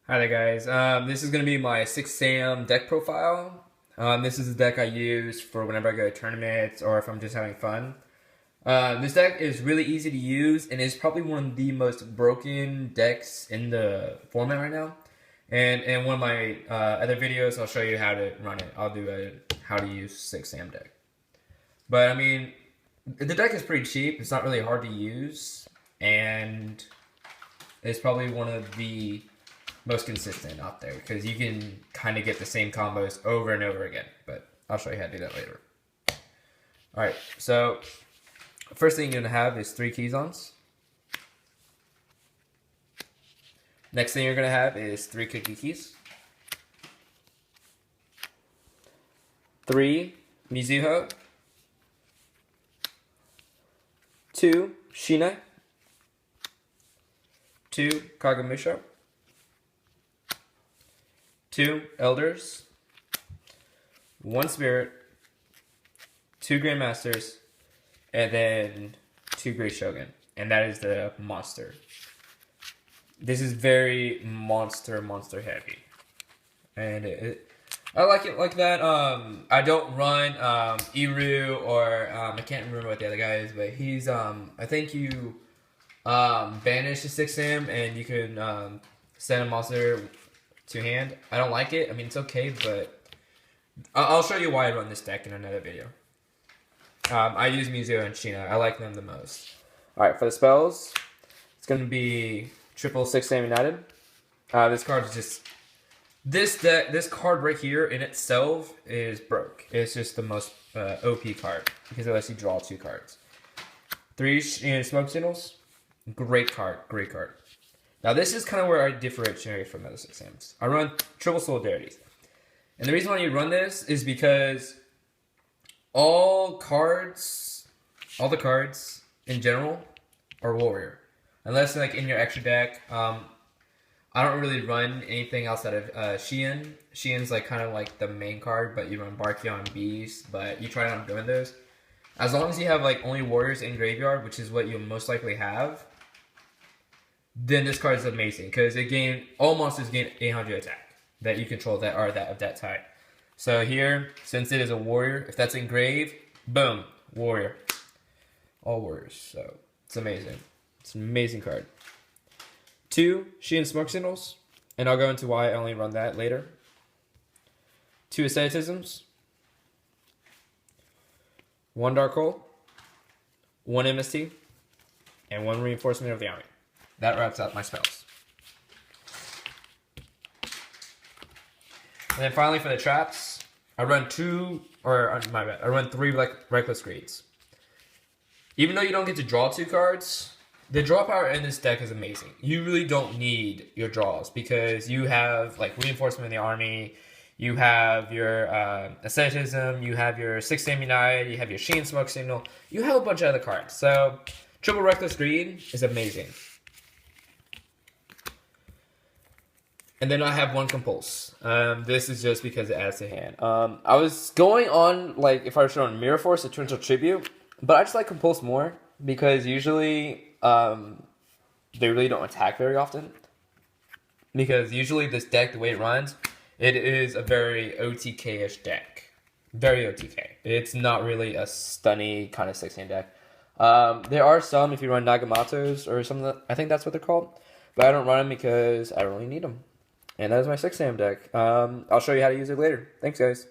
Hi there, guys. This is going to be my 6 Sam deck profile. This is the deck I use for whenever I go to tournaments or if I'm just having fun. This deck is really easy to use and is probably one of the most broken decks in the format right now. And in one of my other videos, I'll show you how to run it. I'll do a how to use 6 Sam deck. But I mean, the deck is pretty cheap. It's not really hard to use, and it's probably one of the most consistent out there because you can kind of get the same combos over and over again. But I'll show you how to do that later. All right, so first thing you're gonna have is 3 Keyzones. Next thing you're gonna have is 3 Kiki-Keys, 3 Mizuho, 2 Shina, 2 Kagamusha, 2 Elders, 1 Spirit, 2 Grandmasters, and then 2 Great Shogun. And that is the monster. This is very monster heavy. And I like it like that. I don't run Iru or I can't remember what the other guy is, but he's I think you banish the 6 Sam and you can send a monster to hand. I don't like it. I mean, it's okay, but I'll show you why I run this deck in another video. I use Mizuho and Shina. I like them the most. Alright, for the spells, it's going to be triple 6 Sam United. This card is just... This card right here in itself is broke. It's just the most OP card because it lets you draw 2 cards. 3 Smoke Signals. Great card. Great card. Now this is kind of where I differentiate from other 6 Sams. I run triple Solidarities. And the reason why you run this is because all the cards in general are warrior. Unless like in your extra deck, I don't really run anything outside of Xian. Xian's like kind of like the main card, but you run Barkion Beast, but you try not doing those. As long as you have like only warriors in graveyard, which is what you'll most likely have, then this card is amazing because all monsters gain 800 attack that you control that are of that type. So here, since it is a warrior, if that's engraved, boom, warrior. All warriors, so it's amazing. It's an amazing card. 2 Xian Smoke Signals, and I'll go into why I only run that later. 2 Asceticisms, 1 Dark Hole, 1 MST, and 1 Reinforcement of the Army. That wraps up my spells. And then finally for the traps, I run 3 Reckless Greeds. Even though you don't get to draw 2 cards, the draw power in this deck is amazing. You really don't need your draws because you have like Reinforcement of the Army, you have your Asceticism, you have your 6 Sam United, you have your Xian Smoke Signal, you have a bunch of other cards. So triple Reckless Greed is amazing. And then I have 1 Compulse. This is just because it adds to hand. I was going on, like, if I was showing Mirror Force, a Torrential Tribute, but I just like Compulse more because usually they really don't attack very often. Because usually this deck, the way it runs, it is a very OTK-ish deck. Very OTK. It's not really a stunny kind of 6-hand deck. There are some if you run Nagamatos or something, I think that's what they're called. But I don't run them because I don't really need them. And that is my 6 Sam deck. I'll show you how to use it later. Thanks, guys.